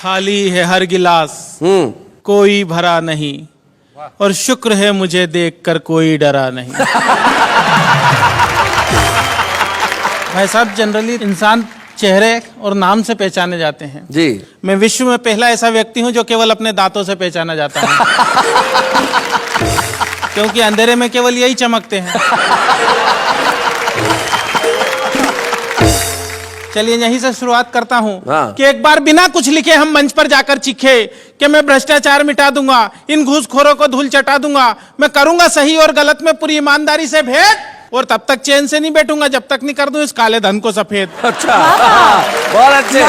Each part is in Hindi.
खाली है हर गिलास कोई भरा नहीं, और शुक्र है मुझे देखकर कोई डरा नहीं। भाई साहब, जनरली इंसान चेहरे और नाम से पहचाने जाते हैं जी। मैं विश्व में पहला ऐसा व्यक्ति हूं जो केवल अपने दांतों से पहचाना जाता है। क्योंकि अंधेरे में केवल यही चमकते हैं। चलिए यहीं से शुरुआत करता हूं कि एक बार बिना कुछ लिखे हम मंच पर जाकर चीखे कि मैं भ्रष्टाचार मिटा दूंगा, इन घूसखोरों को धूल चटा दूंगा, मैं करूंगा सही और गलत में पूरी ईमानदारी से भेद, और तब तक चैन से नहीं बैठूंगा जब तक नहीं कर दूं इस काले धन को सफेद। अच्छा, बहुत अच्छे।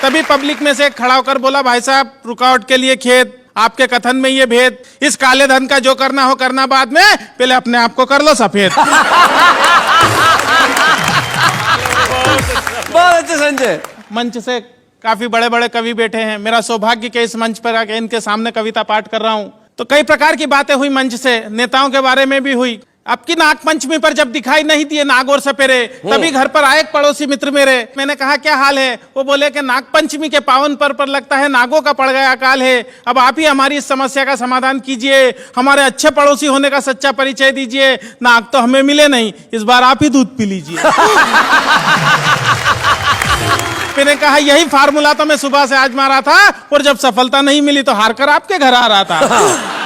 तभी पब्लिक में से एक खड़ा होकर बोला, भाई साहब रुकावट के लिए खेद, आपके कथन में ये भेद, इस काले धन का जो करना हो करना बाद में, पहले अपने आप को कर लो सफेद। बहुत अच्छे संजय। मंच से काफी बड़े बड़े कवि बैठे हैं, मेरा सौभाग्य कि इस मंच पर आके इनके सामने कविता पाठ कर रहा हूं। तो कई प्रकार की बातें हुई मंच से, नेताओं के बारे में भी हुई। अब की नाग पंचमी पर जब दिखाई नहीं दिए नाग और सपेरे, तभी घर पर आए एक पड़ोसी मित्र मेरे। मैंने कहा क्या हाल है? वो बोले कि नाग पंचमी के पावन पर लगता है नागों का पड़ गया अकाल है। अब आप ही हमारी इस समस्या का समाधान कीजिए, हमारे अच्छे पड़ोसी होने का सच्चा परिचय दीजिए। नाग तो हमें मिले नहीं, इस बार आप ही दूध पी लीजिए। मैंने कहा यही फार्मूला तो मैं सुबह से आजमा था, और जब सफलता नहीं मिली तो हार कर आपके घर आ रहा था।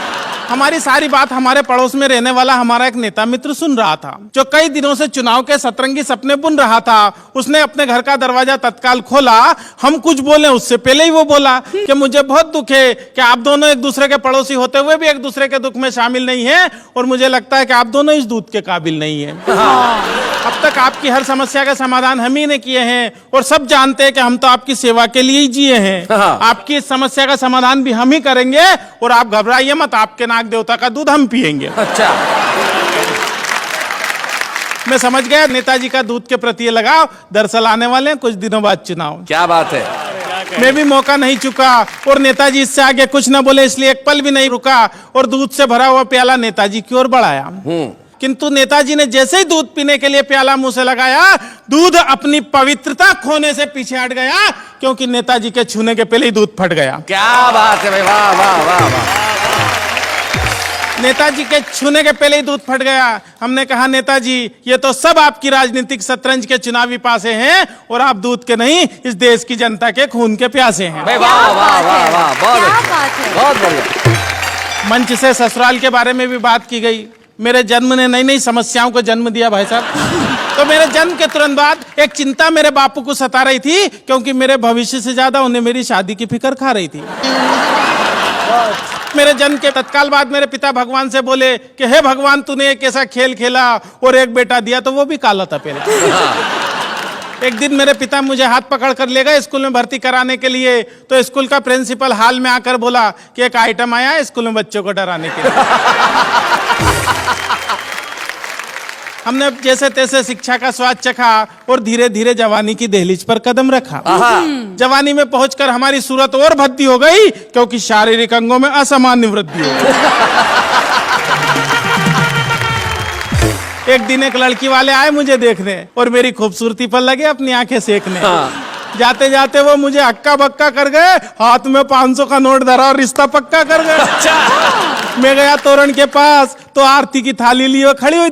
हमारी सारी बात हमारे पड़ोस में रहने वाला हमारा एक नेता मित्र सुन रहा था, जो कई दिनों से चुनाव के सतरंगी सपने बुन रहा था। उसने अपने घर का दरवाजा तत्काल खोला, हम कुछ बोले उससे पहले ही वो बोला कि मुझे बहुत दुख है कि आप दोनों एक दूसरे के पड़ोसी होते हुए भी एक दूसरे के दुख में शामिल नहीं है, और मुझे लगता है कि आप दोनों इस दूध के काबिल नहीं है। अब तक आपकी हर समस्या के समाधान हम ही ने किए हैं, और सब जानते हैं कि हम तो आपकी सेवा के लिए ही जिए हैं। आपकी इस समस्या का समाधान भी हम ही करेंगे, और आप घबराइए मत, आपके नाग देवता का दूध हम पिएंगे। अच्छा। मैं समझ गया नेताजी का दूध के प्रति लगाव। दरअसल आने वाले हैं कुछ दिनों बाद चुनाव। क्या बात है। मैं भी मौका नहीं चुका, और नेताजी इससे आगे कुछ न बोले, इसलिए एक पल भी नहीं रुका, और दूध से भरा हुआ प्याला नेताजी की ओर बढ़ाया। किंतु नेताजी ने जैसे ही दूध पीने के लिए प्याला मुंह से लगाया, दूध अपनी पवित्रता खोने से पीछे हट गया, क्योंकि नेताजी के छूने के पहले ही दूध फट गया। क्या बात है भाई, वाह वाह वाह वाह। नेताजी के छूने के पहले ही दूध फट गया। हमने कहा नेताजी ये तो सब आपकी राजनीतिक शतरंज के चुनावी पासे हैं, और आप दूध के नहीं इस देश की जनता के खून के प्यासे हैं। वाह वाह वाह वाह, बहुत बढ़िया। मंच से ससुराल के बारे में भी बात की गई। मेरे जन्म ने नई नई समस्याओं को जन्म दिया भाई साहब। तो मेरे जन्म के तुरंत बाद एक चिंता मेरे बापू को सता रही थी, क्योंकि मेरे भविष्य से ज्यादा उन्हें मेरी शादी की फिक्र खा रही थी। मेरे जन्म के तत्काल बाद मेरे पिता भगवान से बोले कि हे भगवान, तूने एक ऐसा खेल खेला और एक बेटा दिया तो वो भी काला था पहले। एक दिन मेरे पिता मुझे हाथ पकड़ कर ले गए स्कूल में भर्ती कराने के लिए। तो स्कूल का प्रिंसिपल हाल में आकर बोला कि एक आइटम आया है स्कूल में बच्चों को डराने के लिए। हमने जैसे तैसे शिक्षा का स्वाद चखा, और धीरे धीरे जवानी की दहलीज पर कदम रखा। जवानी में पहुंचकर हमारी सूरत और भद्दी हो गई, क्योंकि शारीरिक अंगों में असामान्य वृद्धि हो गई। एक दिन एक लड़की वाले आए मुझे देखने, और मेरी खूबसूरती पर लगे अपनी आंखें सेकने। जाते जाते वो मुझे हक्का बक्का कर गए, हाथ में 500 का नोट धरा और रिश्ता पक्का कर गए। मैं गया तोरण के पास, तो आरती की थाली लिए खड़ी हुई